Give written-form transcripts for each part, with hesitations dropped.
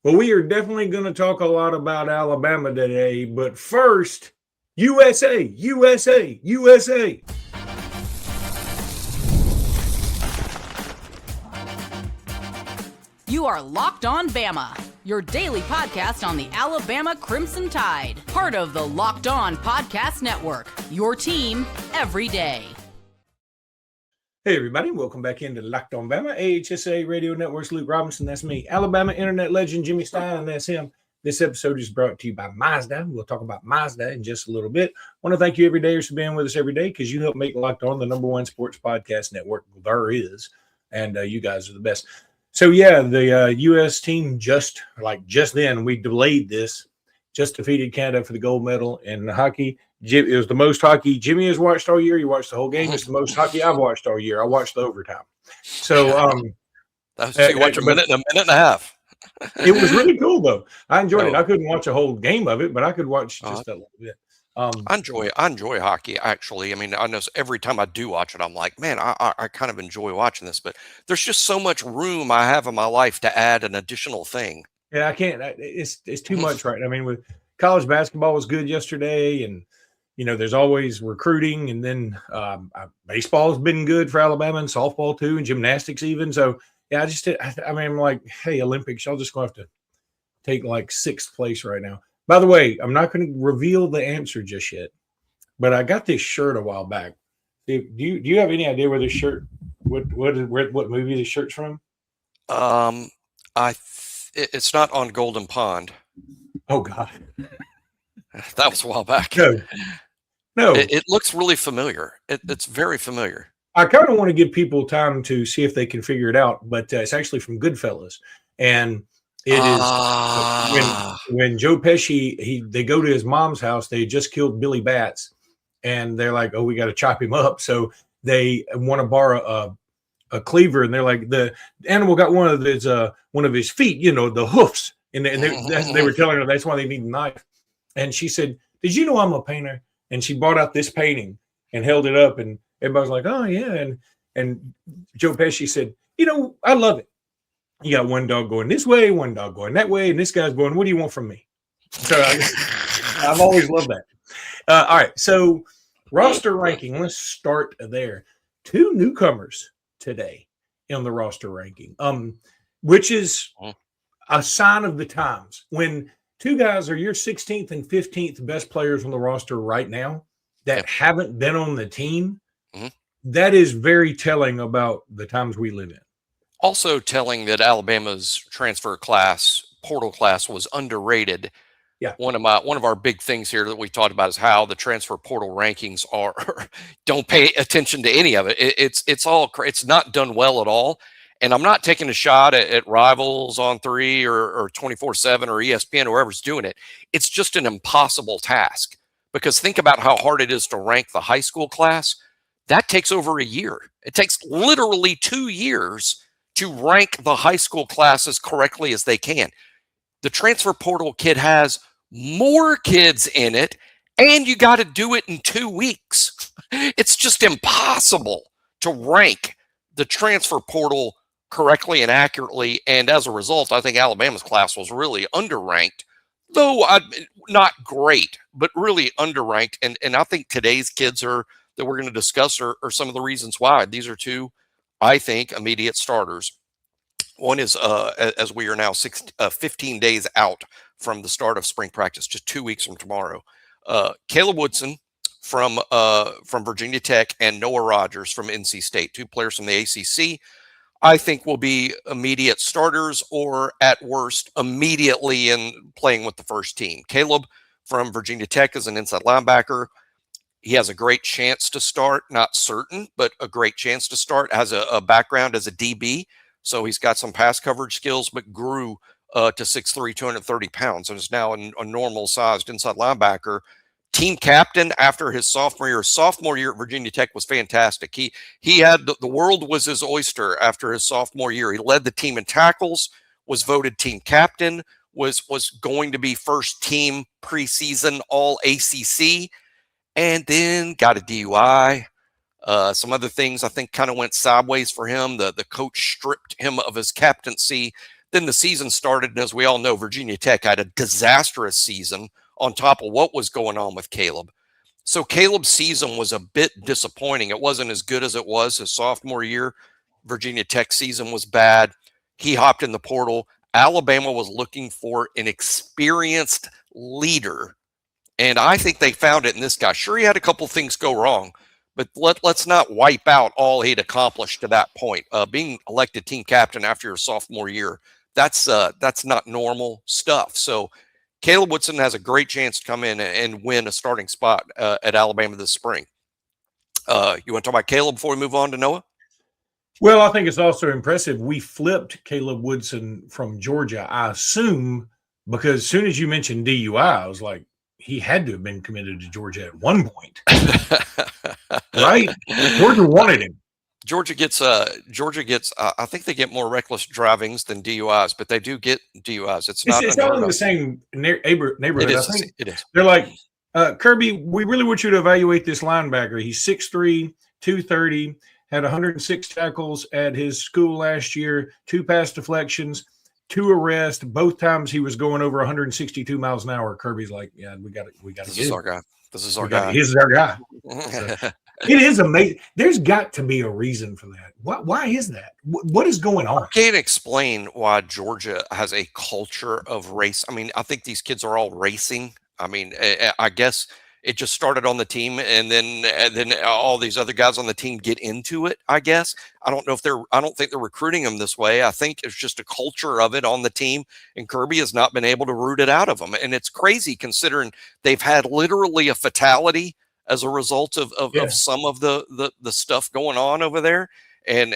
Well, we are definitely going to talk a lot about Alabama today, but first, USA, USA, USA. You are Locked On Bama, your daily podcast on the Alabama Crimson Tide, part of the Locked On Podcast Network, your team every day. Hey, everybody. Welcome back into Locked On Bama, AHSA Radio Network's Luke Robinson. That's me. Alabama internet legend Jimmy Stein. That's him. This episode is brought to you by Mazda. We'll talk about Mazda in just a little bit. I want to thank you every day for being with us every day because you help make Locked On the number one sports podcast network there is. And you guys are the best. So, yeah, the U.S. team just then, we delayed this, just defeated Canada for the gold medal in hockey. It was the most hockey Jimmy has watched all year. You watched the whole game. It's the most hockey I've watched all year. I watched the overtime. So, you watch a minute and a half. It was really cool, though. I enjoyed it. I couldn't watch a whole game of it, but I could watch just a little bit. I enjoy hockey, actually. I mean, I know every time I do watch it, I'm like, man, I kind of enjoy watching this, but there's just so much room I have in my life to add an additional thing. Yeah, I can't. It's too much, right? I mean, with college basketball was good yesterday, and there's always recruiting, and then baseball has been good for Alabama, and softball too, and gymnastics even. So yeah, I'm like, hey, Olympics, y'all just gonna have to take like sixth place right now. By the way, I'm not going to reveal the answer just yet, but I got this shirt a while back. Do you have any idea where this shirt? What movie this shirt's from? It's not on Golden Pond. Oh God, that was a while back. No. It looks really familiar. It's very familiar. I kind of want to give people time to see if they can figure it out, but it's actually from Goodfellas, and it is when Joe Pesci they go to his mom's house. They just killed Billy Batts, and they're like, "Oh, we got to chop him up." So they want to borrow a cleaver, and they're like, "The animal got one of his feet, the hoofs," and they were telling her that's why they need a knife. And she said, "Did you know I'm a painter?" And she brought out this painting and held it up, and everybody was like, "Oh yeah." And Joe Pesci said, "I love it. You got one dog going this way, one dog going that way, and this guy's going, what do you want from me?" So I've always loved that. All right, so roster ranking. Let's start there. 2 newcomers today in the roster ranking, which is a sign of the times. When 2 guys are your 16th and 15th best players on the roster right now that haven't been on the team, that is very telling about the times we live in. Also telling that Alabama's transfer class, portal class, was underrated. Yeah. One of our big things here that we talked about is how the transfer portal rankings are. Don't pay attention to any of it. It's not done well at all. And I'm not taking a shot at Rivals on 3 or 24/7 or ESPN or whoever's doing it. It's just an impossible task, because think about how hard it is to rank the high school class. That takes over a year. It takes literally 2 years to rank the high school classes correctly as they can. The transfer portal kid has more kids in it, and you got to do it in 2 weeks. It's just impossible to rank the transfer portal correctly and accurately. And as a result, I think Alabama's class was really underranked, though not great, but really underranked. And I think today's kids that we're going to discuss are some of the reasons why. These are 2, I think, immediate starters. One is, as we are now 15 days out from the start of spring practice, just 2 weeks from tomorrow, Caleb Woodson from Virginia Tech and Noah Rogers from NC State, 2 players from the ACC, I think will be immediate starters, or at worst, immediately in playing with the first team. Caleb from Virginia Tech is an inside linebacker. He has a great chance to start, not certain, but a great chance to start. Has a background as a DB, so he's got some pass coverage skills, but grew to 6'3", 230 pounds, and is now a normal-sized inside linebacker. Team captain after his sophomore year. Sophomore year at Virginia Tech was fantastic. He had the world was his oyster after his sophomore year. He led the team in tackles, was voted team captain, was going to be first team preseason all ACC, and then got a DUI. Some other things I think kind of went sideways for him. The coach stripped him of his captaincy. Then the season started, and as we all know, Virginia Tech had a disastrous season on top of what was going on with Caleb. So Caleb's season was a bit disappointing. It wasn't as good as it was his sophomore year. Virginia Tech season was bad. He hopped in the portal. Alabama was looking for an experienced leader, and I think they found it in this guy. Sure, he had a couple things go wrong, but let's not wipe out all he'd accomplished to that point. Being elected team captain after your sophomore year, that's not normal stuff. So Caleb Woodson has a great chance to come in and win a starting spot at Alabama this spring. You want to talk about Caleb before we move on to Noah? Well, I think it's also impressive. We flipped Caleb Woodson from Georgia, I assume, because as soon as you mentioned DUI, I was like, he had to have been committed to Georgia at one point. Right? Georgia wanted him. Georgia gets I think they get more reckless drivings than DUIs, but they do get DUIs. It's all in the same neighborhood. It is. They're like, Kirby, we really want you to evaluate this linebacker. He's 6'3", 230, had 106 tackles at his school last year, 2 pass deflections, 2 arrests. Both times he was going over 162 miles an hour. Kirby's like, yeah, we got to get him. This is our guy. This is our guy. So, it is amazing. There's got to be a reason for that. Why is that? What is going on? I can't explain why Georgia has a culture of race. I mean, I think these kids are all racing. I mean, I guess it just started on the team, and then all these other guys on the team get into it, I guess. I don't think they're recruiting them this way. I think it's just a culture of it on the team, and Kirby has not been able to root it out of them. And it's crazy considering they've had literally a fatality as a result of some of the stuff going on over there. And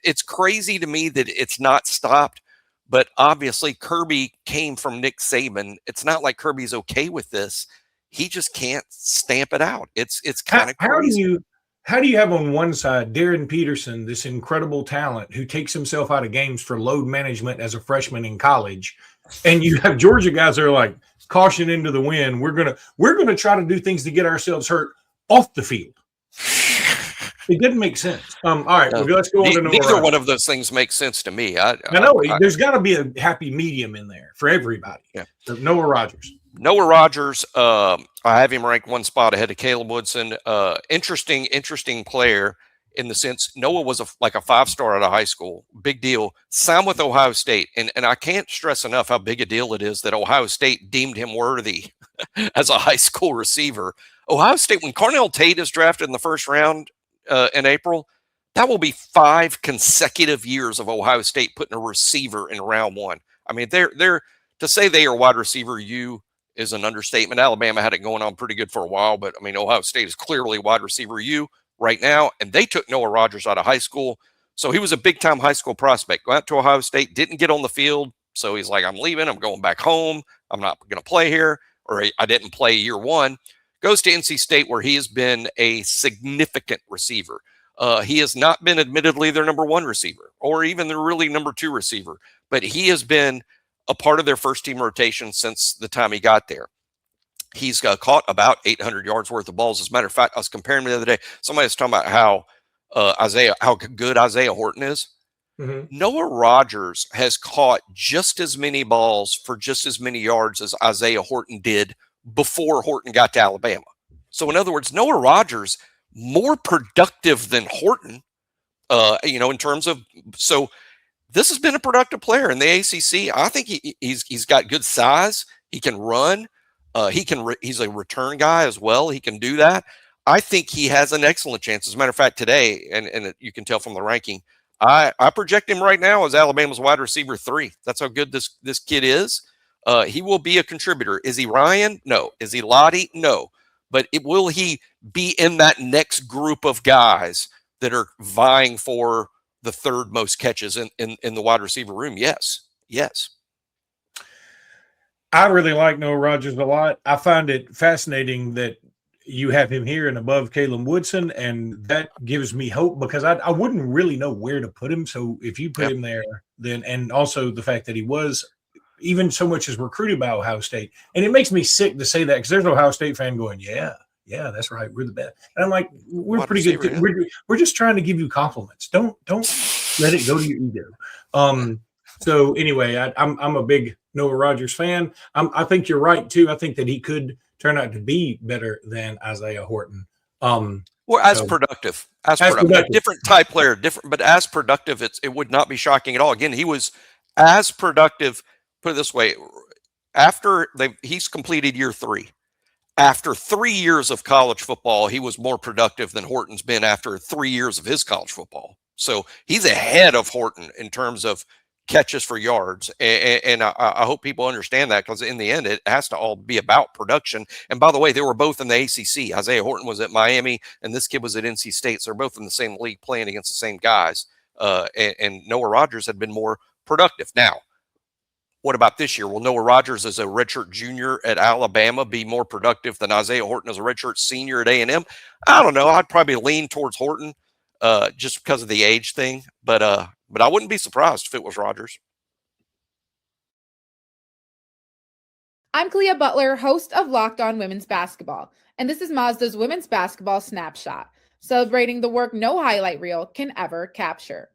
it's crazy to me that it's not stopped. But obviously Kirby came from Nick Saban. It's not like Kirby's okay with this. He just can't stamp it out. It's kind of crazy. How do you have on one side Darren Peterson, this incredible talent who takes himself out of games for load management as a freshman in college, and you have Georgia guys that are like, caution into the wind, we're gonna try to do things to get ourselves hurt off the field? It didn't make sense. All right, well, let's go on to Noah Neither Rogers. one of those things makes sense to me. I know there's got to be a happy medium in there for everybody. Yeah. So Noah Rogers. Noah Rogers, I have him ranked one spot ahead of Caleb Woodson. Interesting player in the sense Noah was like a 5-star out of high school. Big deal. Signed with Ohio State. And I can't stress enough how big a deal it is that Ohio State deemed him worthy as a high school receiver. Ohio State, when Carnell Tate is drafted in the first round in April, that will be 5 consecutive years of Ohio State putting a receiver in round 1. I mean, they're to say they are wide receiver U is an understatement. Alabama had it going on pretty good for a while, but I mean, Ohio State is clearly wide receiver U right now, and they took Noah Rogers out of high school. So he was a big-time high school prospect. Went out to Ohio State, didn't get on the field, so he's like, I'm leaving. I'm going back home. I'm not going to play here, or I didn't play year 1. Goes to NC State, where he has been a significant receiver. He has not been admittedly their number 1 receiver or even their really number 2 receiver, but he has been a part of their first-team rotation since the time he got there. He's caught about 800 yards worth of balls. As a matter of fact, I was comparing him the other day. Somebody was talking about how good Isaiah Horton is. Mm-hmm. Noah Rogers has caught just as many balls for just as many yards as Isaiah Horton did before Horton got to Alabama. So in other words, Noah Rogers more productive than Horton, in terms of, so this has been a productive player in the ACC. I think he's got good size. He can run. He's a return guy as well. He can do that. I think he has an excellent chance. As a matter of fact, today, and you can tell from the ranking, I project him right now as Alabama's wide receiver 3. That's how good this kid is. He will be a contributor. Is he Ryan? No. Is he Lottie? No. But will he be in that next group of guys that are vying for the 3rd most catches in the wide receiver room? Yes. I really like Noah Rogers a lot. I find it fascinating that you have him here and above Caleb Woodson, and that gives me hope because I wouldn't really know where to put him. So if you put him there, then, and also the fact that he was even so much as recruited by Ohio State, and it makes me sick to say that because there's an Ohio State fan going, yeah, that's right, we're the best. And I'm like, we're pretty good. We're just trying to give you compliments. Don't let it go to your ego. So anyway, I'm a big Noah Rogers fan. I think you're right too. I think that he could turn out to be better than Isaiah Horton. Well, as productive, a different type player, but as productive, it would not be shocking at all. Again, he was as productive. Put it this way: after he's completed year 3. After 3 years of college football, he was more productive than Horton's been after 3 years of his college football. So he's ahead of Horton in terms of catches for yards. And I hope people understand that, because in the end, it has to all be about production. And by the way, they were both in the ACC. Isaiah Horton was at Miami, and this kid was at NC State. So they're both in the same league playing against the same guys. And Noah Rogers had been more productive. Now, what about this year? Will Noah Rogers as a redshirt junior at Alabama be more productive than Isaiah Horton as a redshirt senior at A&M? I don't know. I'd probably lean towards Horton just because of the age thing. But I wouldn't be surprised if it was Rogers. I'm Clea Butler, host of Locked On Women's Basketball, and this is Mazda's Women's Basketball Snapshot, celebrating the work no highlight reel can ever capture.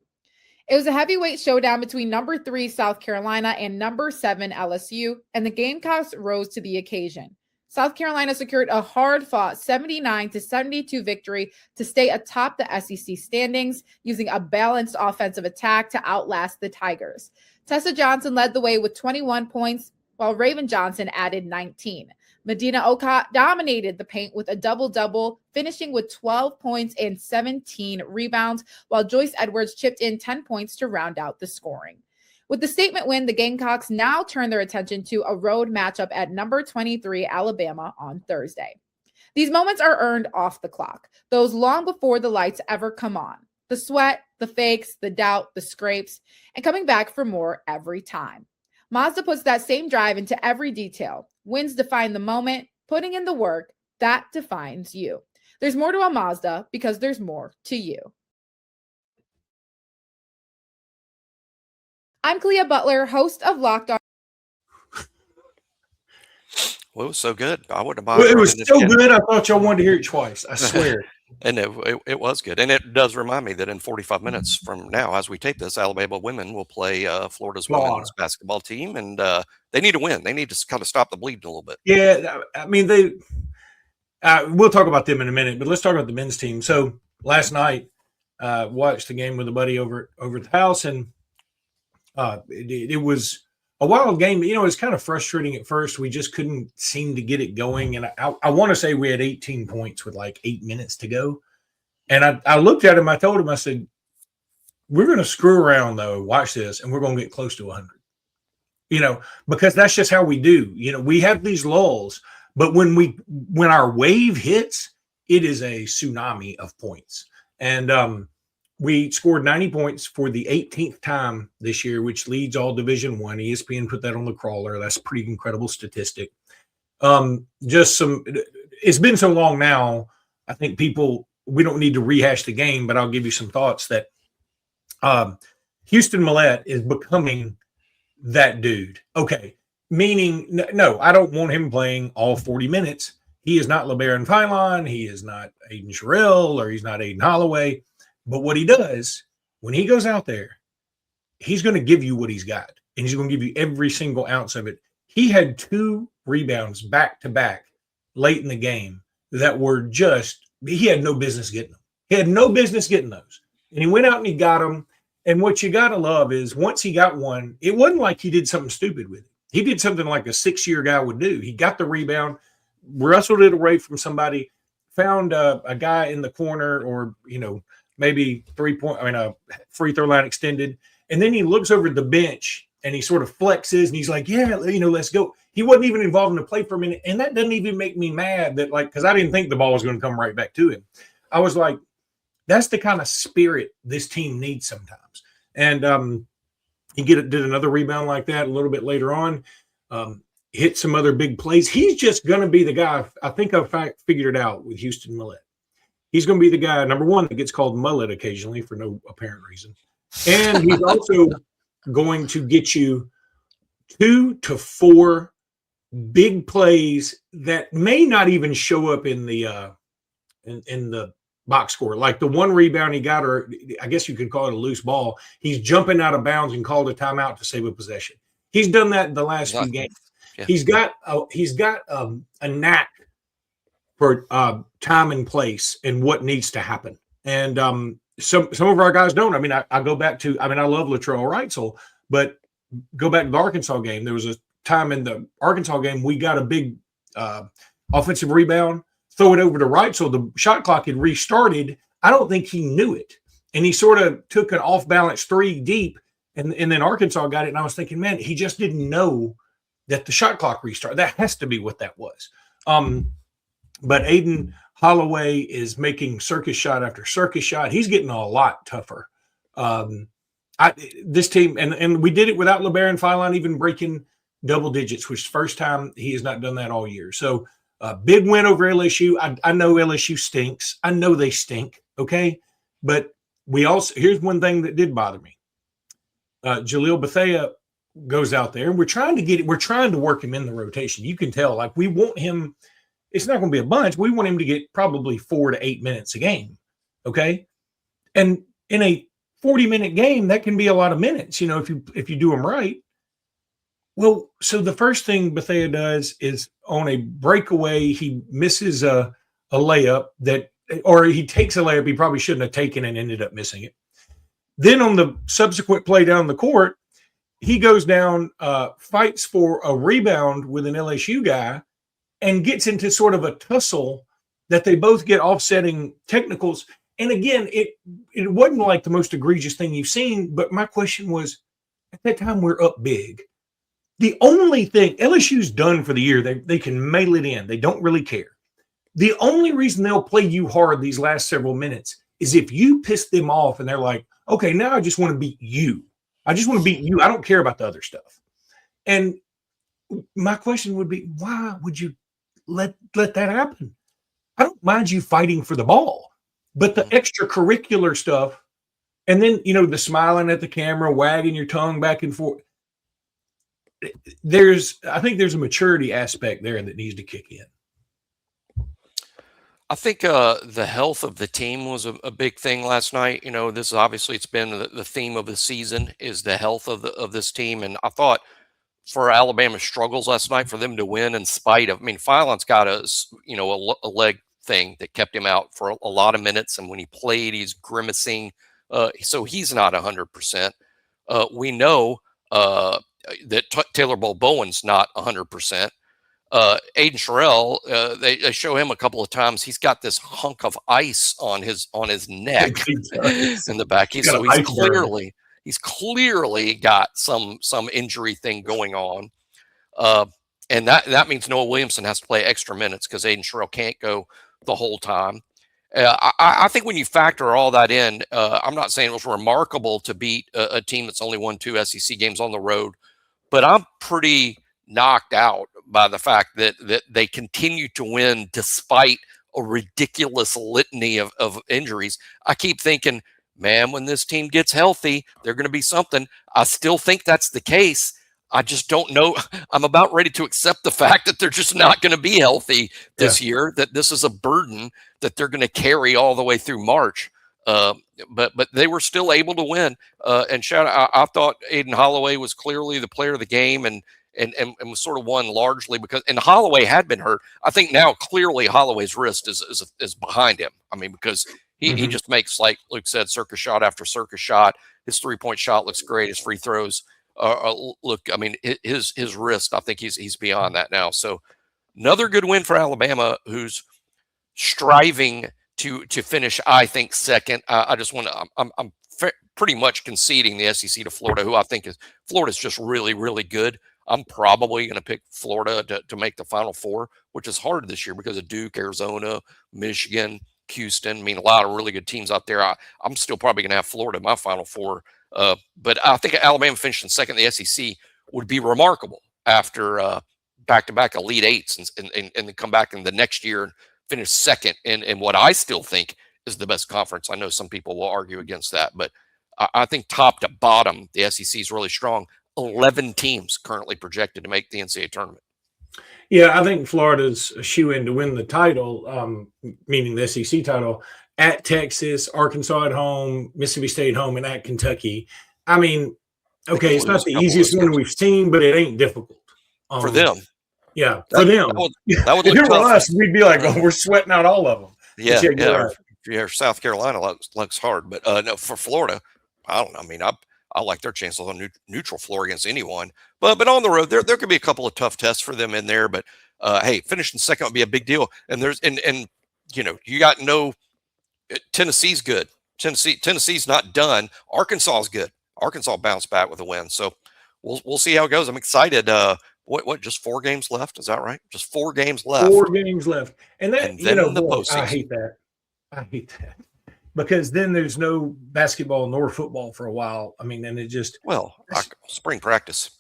It was a heavyweight showdown between number 3 South Carolina and number 7 LSU, and the Gamecocks rose to the occasion. South Carolina secured a hard-fought 79-72 victory to stay atop the SEC standings, using a balanced offensive attack to outlast the Tigers. Tessa Johnson led the way with 21 points, while Raven Johnson added 19. Medina Okot dominated the paint with a double-double, finishing with 12 points and 17 rebounds, while Joyce Edwards chipped in 10 points to round out the scoring. With the statement win, the Gamecocks now turn their attention to a road matchup at number 23 Alabama on Thursday. These moments are earned off the clock, those long before the lights ever come on. The sweat, the fakes, the doubt, the scrapes, and coming back for more every time. Mazda puts that same drive into every detail. Wins define the moment, putting in the work, that defines you. There's more to a Mazda because there's more to you. I'm Clea Butler, host of Locked On. Well, it was so good. I wouldn't have minded. Well, it was so good. I thought y'all wanted to hear it twice. I swear. And it was good. And it does remind me that in 45 minutes from now, as we tape this, Alabama women will play Florida's women's basketball team. And they need to win. They need to kind of stop the bleeding a little bit. Yeah. I mean, we'll talk about them in a minute, but let's talk about the men's team. So last night, watched the game with a buddy over at the house, and it was a wild game. You know, it's kind of frustrating at first. We just couldn't seem to get it going. And I want to say we had 18 points with like 8 minutes to go. And I looked at him. I told him, I said, we're going to screw around, though. Watch this. And we're going to get close to 100, you know, because that's just how we do. You know, we have these lulls, but when our wave hits, it is a tsunami of points. And, we scored 90 points for the 18th time this year, which leads all Division I. ESPN put that on the crawler. That's a pretty incredible statistic. It's been so long now, I think we don't need to rehash the game, but I'll give you some thoughts that Houston Mallette is becoming that dude. Okay, meaning, no, I don't want him playing all 40 minutes. He is not LeBaron Philon. He is not Aiden Sherrill, or he's not Aiden Holloway. But what he does, when he goes out there, he's going to give you what he's got, and he's going to give you every single ounce of it. He had 2 rebounds back-to-back late in the game that were he had no business getting them. He had no business getting those. And he went out and he got them. And what you got to love is once he got one, it wasn't like he did something stupid with it. He did something like a 6-year guy would do. He got the rebound, wrestled it away from somebody, found a guy in the corner, or, you know, maybe a free throw line extended. And then he looks over at the bench and he sort of flexes and he's like, yeah, you know, let's go. He wasn't even involved in the play for a minute. And that doesn't even make me mad that, like, because I didn't think the ball was going to come right back to him. I was like, that's the kind of spirit this team needs sometimes. And he did another rebound like that a little bit later on, hit some other big plays. He's just going to be the guy. I think I've figured it out with Houston Mallette. He's going to be the guy, number one, that gets called Mullet occasionally for no apparent reason. And he's also going to get you 2 to 4 big plays that may not even show up in the box score. Like the one rebound he got, or I guess you could call it a loose ball, he's jumping out of bounds and called a timeout to save a possession. He's done that in the last few games. Yeah. He's got a knack for time and place and what needs to happen. And some of our guys don't. I mean, I go back to, I love Latrell Wrightsell, but go back to the Arkansas game. There was a time in the Arkansas game we got a big offensive rebound, throw it over to Wrightsell. The shot clock had restarted. I don't think he knew it. And he sort of took an off-balance three deep, and then Arkansas got it. And I was thinking, man, he just didn't know that the shot clock restarted. That has to be what that was. But Aiden Holloway is making circus shot after circus shot. He's getting a lot tougher. This team, and we did it without LeBaron Philon even breaking double digits, which is the first time he has not done that all year. So big win over LSU. I know LSU stinks. I know they stink, okay? But here's one thing that did bother me. Jaleel Bethea goes out there, and we're trying to work him in the rotation. You can tell, like, we want him. It's not going to be a bunch. We want him to get probably 4 to 8 minutes a game, okay? And in a 40-minute game, that can be a lot of minutes, if you do them right. Well, so the first thing Bethea does is on a breakaway, he misses a layup or he takes a layup he probably shouldn't have taken and ended up missing it. Then on the subsequent play down the court, he goes down, fights for a rebound with an LSU guy, and gets into sort of a tussle that they both get offsetting technicals. And again, it wasn't like the most egregious thing you've seen, but my question was, at that time we're up big. The only thing LSU's done for the year, they can mail it in. They don't really care. The only reason they'll play you hard these last several minutes is if you piss them off and they're like, okay, now I just want to beat you. I just want to beat you. I don't care about the other stuff. And my question would be, why would you let that happen? I don't mind you fighting for the ball, but the extracurricular stuff, and then, the smiling at the camera, wagging your tongue back and forth. I think there's a maturity aspect there that needs to kick in. I think the health of the team was a big thing last night. This obviously it's been the theme of the season is the health of this team, and I thought for Alabama's struggles last night, for them to win in spite of, Philon's got a leg thing that kept him out for a lot of minutes, and when he played, he's grimacing, so he's not 100%. We know that Taylor Bowen's not 100%. Aiden Sherrill, they show him a couple of times. He's got this hunk of ice on his neck in the back. He's clearly got some injury thing going on, and that means Noah Williamson has to play extra minutes because Aiden Sherrill can't go the whole time. I think when you factor all that in, I'm not saying it was remarkable to beat a team that's only won 2 SEC games on the road, but I'm pretty knocked out by the fact that they continue to win despite a ridiculous litany of injuries. I keep thinking, man, when this team gets healthy, they're going to be something. I still think that's the case. I just don't know. I'm about ready to accept the fact that they're just not going to be healthy this year, that this is a burden that they're going to carry all the way through March. But they were still able to win. And I thought Aiden Holloway was clearly the player of the game and was sort of won largely because, and Holloway had been hurt. I think now clearly Holloway's wrist is behind him. Because he just makes, like Luke said, circus shot after circus shot. His 3-point shot looks great. His free throws look. His wrist. I think he's beyond that now. So another good win for Alabama, who's striving to finish, I think, second. I just want to. I'm pretty much conceding the SEC to Florida, who I think Florida's just really, really good. I'm probably going to pick Florida to make the Final Four, which is hard this year because of Duke, Arizona, Michigan, Houston. A lot of really good teams out there. I'm still probably going to have Florida in my Final Four. But I think Alabama finishing second in the SEC would be remarkable after back-to-back Elite Eights and then come back in the next year and finish second in what I still think is the best conference. I know some people will argue against that, but I think top to bottom, the SEC is really strong. 11 teams currently projected to make the NCAA tournament. Yeah, I think Florida's a shoe-in to win the title, meaning the SEC title. at Texas, Arkansas at home, Mississippi State home, and at Kentucky. I mean, okay, it's not the easiest one we've seen, but it ain't difficult. For them. Yeah, for them. That would if look it were tough. us, we'd be like, oh, we're sweating out all of them. Yeah. South Carolina looks hard, but no, for Florida, I don't know. I mean, I like their chances on neutral floor against anyone, but on the road, there could be a couple of tough tests for them in there. But hey, finishing second would be a big deal. And you got Tennessee's good. Tennessee's not done. Arkansas is good. Arkansas bounced back with a win. So we'll see how it goes. I'm excited. What? Just 4 games left? Is that right? Just 4 games left. 4 games left, and then the postseason. I hate that because then there's no basketball nor football for a while. I mean, and it just spring practice.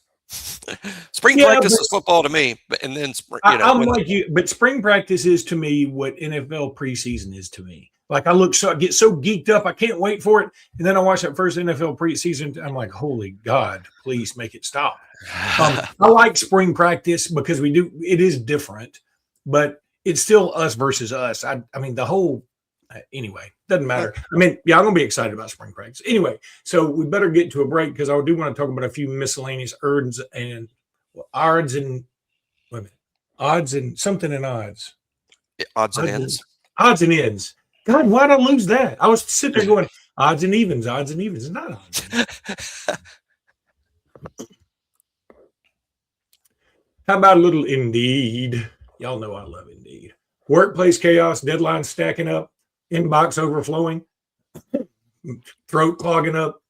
Spring practice is football to me, and then I'm like you, but spring practice is to me what NFL preseason is to me. Like I get so geeked up, I can't wait for it, and then I watch that first NFL preseason. I'm like, holy God, please make it stop. I like spring practice because it is different, but it's still us versus us. I mean, the whole anyway doesn't matter. I mean, I'm gonna be excited about spring practice anyway. So we better get to a break because I do want to talk about a few miscellaneous odds and ends. Odds and ends. God, why'd I lose that? I was sitting there going odds and evens. It's not odds. How about a little Indeed? Y'all know I love Indeed. Workplace chaos, deadlines stacking up, inbox overflowing, throat clogging up,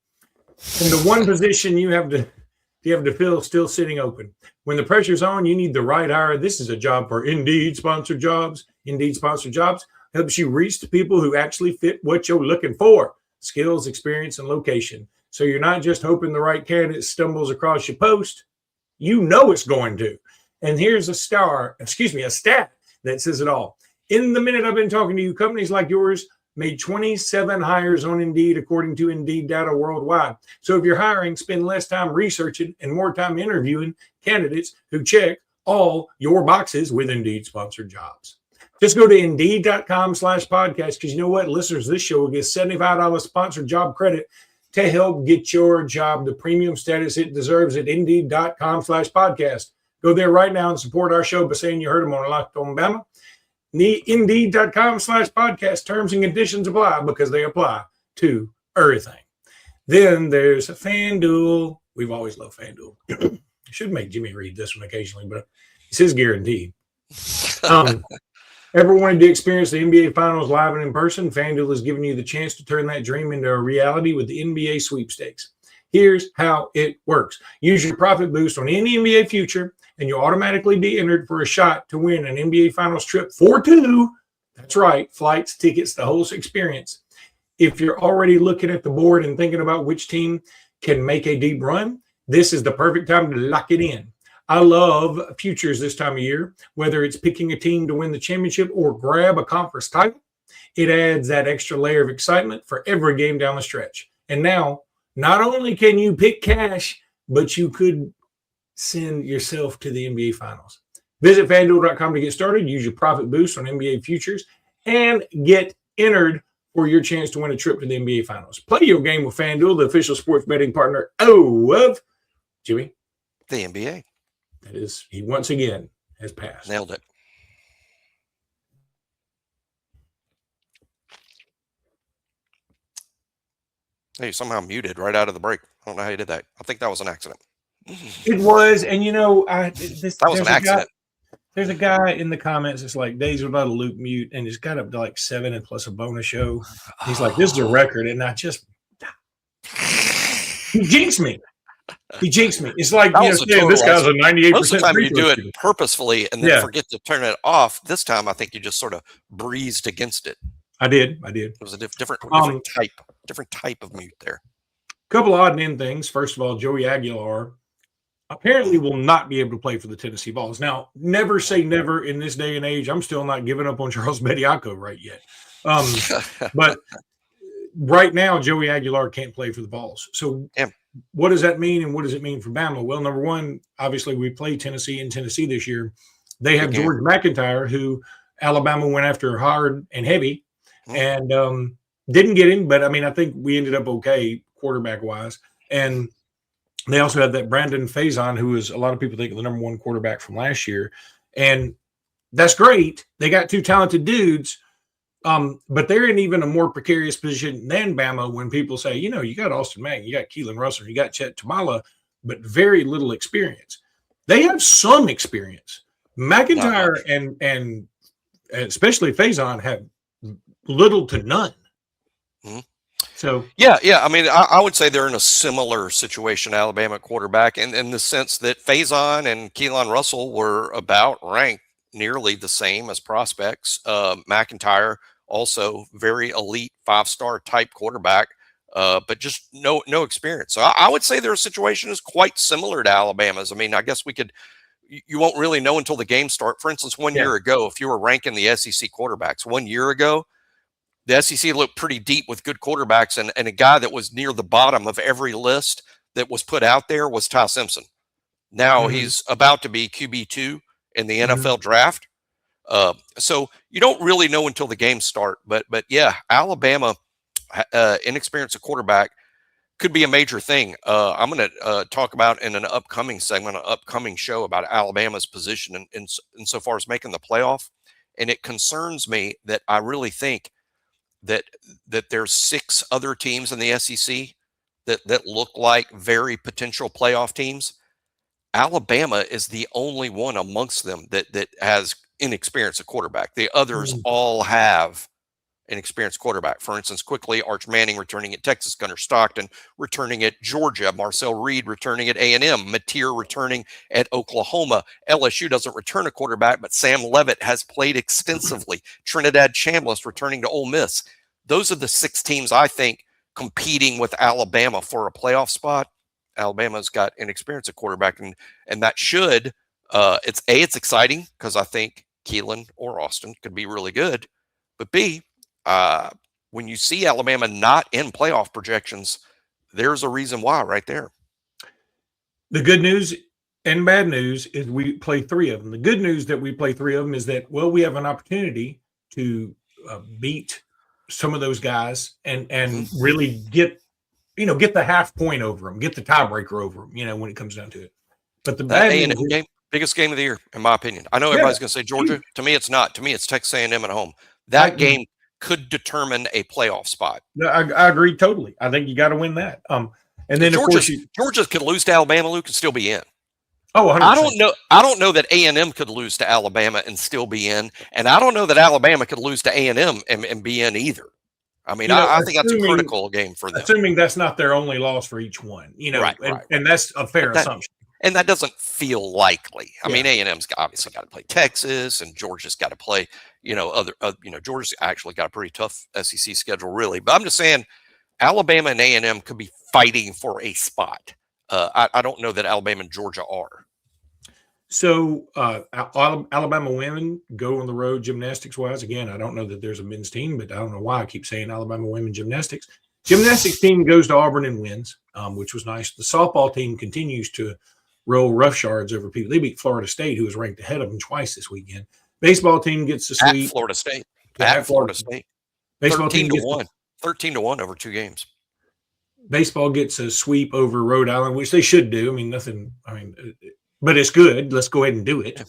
and the one position you have to fill still sitting open. When the pressure's on, you need the right hire. This is a job for Indeed sponsored jobs. Indeed sponsored jobs helps you reach the people who actually fit what you're looking for: skills, experience, and location. So you're not just hoping the right candidate stumbles across your post. You know it's going to. And here's a stat that says it all. In the minute I've been talking to you, companies like yours made 27 hires on Indeed, according to Indeed data worldwide. So if you're hiring, spend less time researching and more time interviewing candidates who check all your boxes with Indeed sponsored jobs. Just go to Indeed.com/podcast because you know what? Listeners, this show will get $75 sponsored job credit to help get your job the premium status it deserves at Indeed.com/podcast. Go there right now and support our show by saying you heard them on Locked On Bama. Indeed.com/podcast. Terms and conditions apply because they apply to everything. Then there's FanDuel. We've always loved FanDuel. Should make Jimmy read this one occasionally, but it's his guarantee. Ever wanted to experience the NBA Finals live and in person? FanDuel is giving you the chance to turn that dream into a reality with the NBA sweepstakes. Here's how it works. Use your profit boost on any NBA future, and you'll automatically be entered for a shot to win an NBA Finals trip for 2. That's right, flights, tickets, the whole experience. If you're already looking at the board and thinking about which team can make a deep run, this is the perfect time to lock it in. I love futures this time of year, whether it's picking a team to win the championship or grab a conference title. It adds that extra layer of excitement for every game down the stretch. And now, not only can you pick cash, but you could send yourself to the NBA Finals. Visit FanDuel.com to get started. Use your profit boost on NBA futures and get entered for your chance to win a trip to the NBA Finals. Play your game with FanDuel, the official sports betting partner of Jimmy. The NBA. That is, he once again has passed. Nailed it. Hey, somehow muted right out of the break. I don't know how you did that. I think that was an accident. It was, and that was an accident. There's a guy in the comments that's like, Days without a loop mute, and he's got up to like 7 and plus a bonus show. He's like, this is a record, and I just he jinxed me. It's like, this guy's a 98%. Most of the time you do it purposefully and then forget to turn it off. This time I think you just sort of breezed against it. I did. It was a different type of mute there. Couple odd and end things. First of all, Joey Aguilar apparently will not be able to play for the Tennessee Vols. Now, never say never in this day and age. I'm still not giving up on Charles Bediako right yet. But right now, Joey Aguilar can't play for the Vols. So what does that mean, and what does it mean for Bama? Well, number one, obviously we play Tennessee in Tennessee this year. They have George McIntyre, who Alabama went after hard and heavy. and didn't get him. But I mean, I think we ended up okay quarterback wise. And they also had that Brandon Faison, who is a lot of people think the number one quarterback from last year, and that's great. They got two talented dudes. But they're in even a more precarious position than Bama when people say, you got Austin Mack, you got Keelan Russell, you got Chet Tamala, but very little experience. They have some experience. McIntyre and especially Faison have little to none. Mm-hmm. So yeah. I mean, I would say they're in a similar situation, Alabama quarterback, in the sense that Faison and Keelan Russell were about ranked nearly the same as prospects. McIntyre, also very elite 5-star type quarterback, but just no experience. So I would say their situation is quite similar to Alabama's. I mean, I guess you won't really know until the games start. For instance, 1 year ago, if you were ranking the SEC quarterbacks 1 year ago, the SEC looked pretty deep with good quarterbacks, and a guy that was near the bottom of every list that was put out there was Ty Simpson. Now he's about to be QB2 in the NFL draft. So you don't really know until the games start, but yeah, Alabama, inexperienced quarterback could be a major thing. I'm going to talk about in an upcoming segment, an upcoming show about Alabama's position in so far as making the playoff. And it concerns me that I really think that there's 6 other teams in the SEC that look like very potential playoff teams. Alabama is the only one amongst them that has inexperienced a quarterback. The others all have an experienced quarterback. For instance, quickly, Arch Manning returning at Texas, Gunnar Stockton returning at Georgia, Marcel Reed returning at A&M, Mateer returning at Oklahoma. LSU doesn't return a quarterback, but Sam Leavitt has played extensively. Trinidad Chambliss returning to Ole Miss. Those are the 6 teams, I think, competing with Alabama for a playoff spot. Alabama's got an experienced quarterback, and that should it's exciting because I think Keelan or Austin could be really good, but B, when you see Alabama not in playoff projections, there's a reason why right there. The good news and bad news is we play 3 of them. The good news that we play 3 of them is that, well, we have an opportunity to beat some of those guys and really get the half point over them, get the tiebreaker over them, when it comes down to it. But the bad news game, biggest game of the year, in my opinion. I know everybody's going to say Georgia. To me, it's not. To me, it's Texas A&M at home. That game could determine a playoff spot. No, I agree totally. I think you got to win that. And then Georgia could lose to Alabama, Luke, and still be in. Oh, 100%. I don't know that A&M could lose to Alabama and still be in, and I don't know that Alabama could lose to A&M and be in either. I mean, I think that's a critical game for them. Assuming that's not their only loss for each one, right. And that's a fair assumption. And that doesn't feel likely. I mean, A&M's obviously got to play Texas, and Georgia's got to play, Georgia's actually got a pretty tough SEC schedule, really. But I'm just saying, Alabama and A&M could be fighting for a spot. I don't know that Alabama and Georgia are. So Alabama women go on the road gymnastics-wise. Again, I don't know that there's a men's team, but I don't know why I keep saying Alabama women gymnastics. Gymnastics team goes to Auburn and wins, which was nice. The softball team continues to roll roughshards over people. They beat Florida State, who was ranked ahead of them twice this weekend. Baseball team gets the sweep. At Florida State. At Florida State. Baseball 13-1 over 2 games. Baseball gets a sweep over Rhode Island, which they should do. But it's good. Let's go ahead and do it.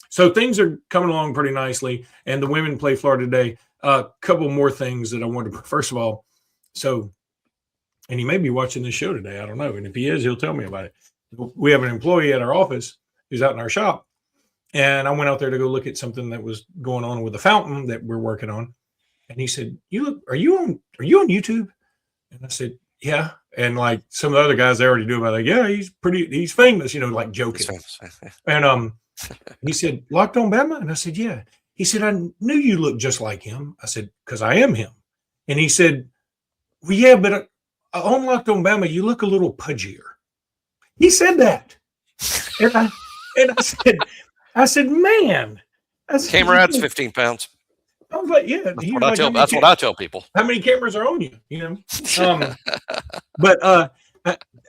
So things are coming along pretty nicely, and the women play Florida today. A couple more things that I wanted to, first of all, and he may be watching this show today. I don't know. And if he is, he'll tell me about it. We have an employee at our office who's out in our shop, and I went out there to go look at something that was going on with the fountain that we're working on. And he said, are you on YouTube? And I said, yeah. And like some of the other guys, they already do about it. Yeah, he's famous, like joking. And he said, Locked on Bama? And I said, yeah. He said, I knew you looked just like him. I said, because I am him. And he said, well, yeah, but on Locked on Bama, you look a little pudgier. He said that. And I said, man. Cameron's 15 pounds. I was like, yeah. That's what I tell people. How many cameras are on you? But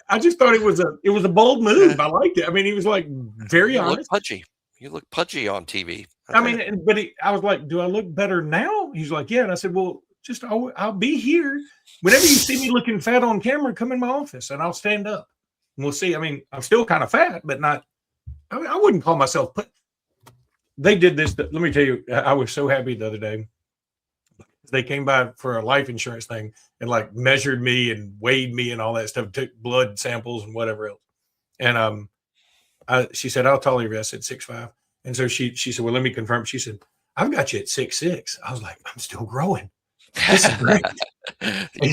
I just thought it was a bold move. I liked it. I mean, he was like very honest. Pudgy. You look pudgy on TV. I mean, but I was like, do I look better now? He's like, yeah. And I said, well, just I'll be here. Whenever you see me looking fat on camera, come in my office and I'll stand up. And we'll see. I mean, I'm still kind of fat, but not. I mean, I wouldn't call myself. They did this. Let me tell you, I was so happy the other day. They came by for a life insurance thing and like measured me and weighed me and all that stuff, took blood samples and whatever else. And she said, "How tall are you?" I said 6'5". And so she said, "Well, let me confirm." She said, "I've got you at 6'6". I was like, "I'm still growing. This is great." You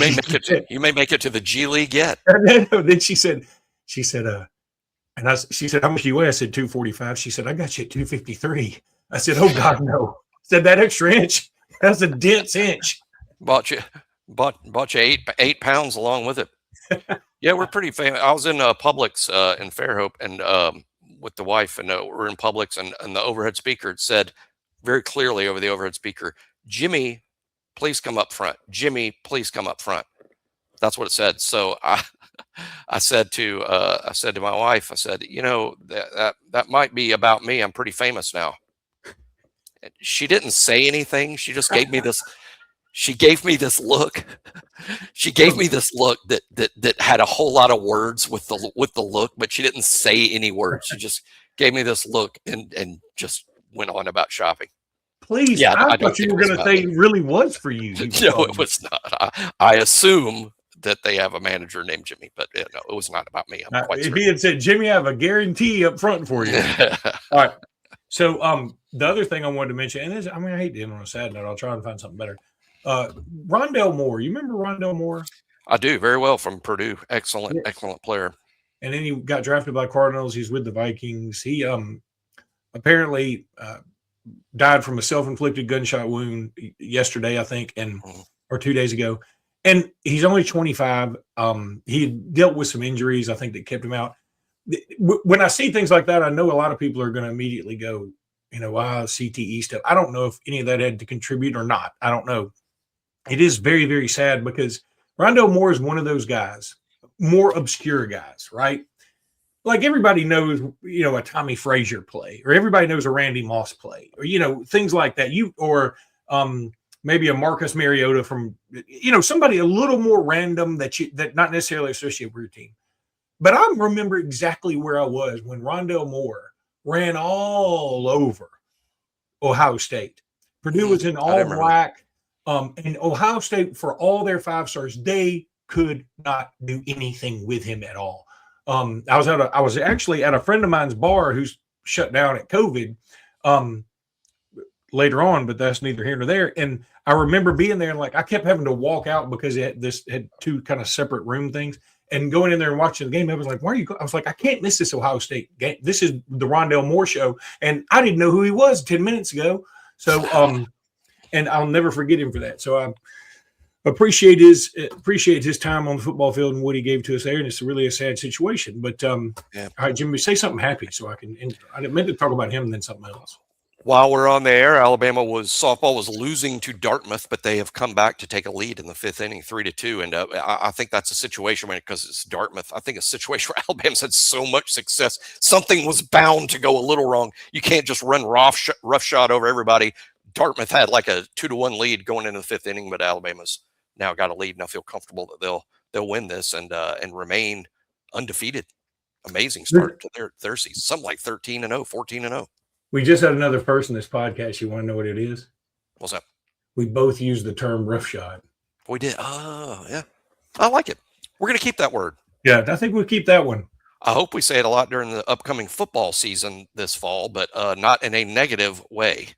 may make it to the G League yet. Then she said, she said, "How much do you weigh?" I said 245. She said, "I got you at 253." I said, "Oh God, no." I said, "That extra inch, that's a dense inch." Bought you 8 pounds along with it. Yeah, we're pretty famous. I was in Publix in Fairhope and with the wife, and we're in Publix, and the overhead speaker said very clearly over the overhead speaker, "Jimmy, please come up front. Jimmy, please come up front." That's what it said. So I said to my wife, I said, "You know, that might be about me. I'm pretty famous now." And she didn't say anything. She just gave me this. She gave me this look. She gave me this look that had a whole lot of words with the look, but she didn't say any words. She just gave me this look and just went on about shopping. Please, yeah, I thought you were going to say it really was for you. No, it was not. I assume that they have a manager named Jimmy, but no, it was not about me. If he had said, "Jimmy, I have a guarantee up front for you." All right. So the other thing I wanted to mention, and this, I mean, I hate to end on a sad note. I'll try and find something better. Rondale Moore. You remember Rondale Moore? I do very well, from Purdue. Excellent player. And then he got drafted by Cardinals. He's with the Vikings. He apparently died from a self-inflicted gunshot wound yesterday, I think, or 2 days ago. And he's only 25. He dealt with some injuries, I think, that kept him out. When I see things like that, I know a lot of people are going to immediately go, CTE stuff. I don't know if any of that had to contribute or not. I don't know. It is very, very sad because Rondale Moore is one of those guys, more obscure guys, right? Like everybody knows, a Tommy Frazier play, or everybody knows a Randy Moss play, or, things like that. Maybe a Marcus Mariota from, somebody a little more random that not necessarily associated with your team. But I remember exactly where I was when Rondale Moore ran all over Ohio State. Purdue was in all black. And Ohio State, for all their 5 stars, they could not do anything with him at all. I was actually at a friend of mine's bar who's shut down at COVID later on, but that's neither here nor there. And I remember being there and I kept having to walk out because it had 2 kind of separate room things. And going in there and watching the game, I was like, "Why are you?" I was like, "I can't miss this Ohio State game. This is the Rondale Moore show," and I didn't know who he was 10 minutes ago. So, and I'll never forget him for that. So I appreciate his time on the football field and what he gave to us there. And it's really a sad situation. But all right, Jimmy, say something happy so I can. I didn't mean to talk about him and then something else. While we're on the air, softball was losing to Dartmouth, but they have come back to take a lead in the 5th inning, 3-2. And I think that's a situation because it's Dartmouth. I think a situation where Alabama's had so much success, something was bound to go a little wrong. You can't just run roughshod over everybody. Dartmouth had like a 2-1 lead going into the 5th inning, but Alabama's now got a lead, and I feel comfortable that they'll win this and remain undefeated. Amazing start to their season. Something like 13-0, 14-0. We just had another first in this podcast. You want to know what it is? What's that? We both used the term roughshod. We did. Oh, yeah. I like it. We're going to keep that word. Yeah, I think we'll keep that one. I hope we say it a lot during the upcoming football season this fall, but not in a negative way.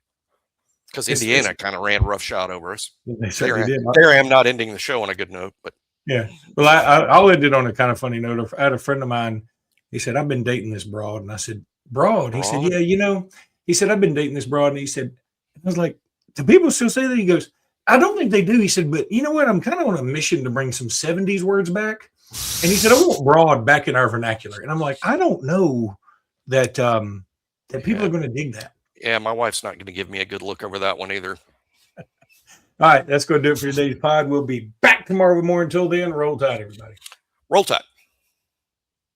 Because Indiana kind of ran roughshod over us. They certainly did. There I am, not ending the show on a good note. But yeah. Well, I'll end it on a kind of funny note. I had a friend of mine. He said, "I've been dating this broad." And I said, "Broad?" He said, "Yeah, He said, "I've been dating this broad." And he said, I was like, "Do people still say that?" He goes, "I don't think they do." He said, "But you know what? I'm kind of on a mission to bring some 70s words back." And he said, "I want broad back in our vernacular." And I'm like, I don't know that people are going to dig that. Yeah, my wife's not going to give me a good look over that one either. All right, that's going to do it for today's pod. We'll be back tomorrow with more. Until then, roll tide, everybody. Roll tide.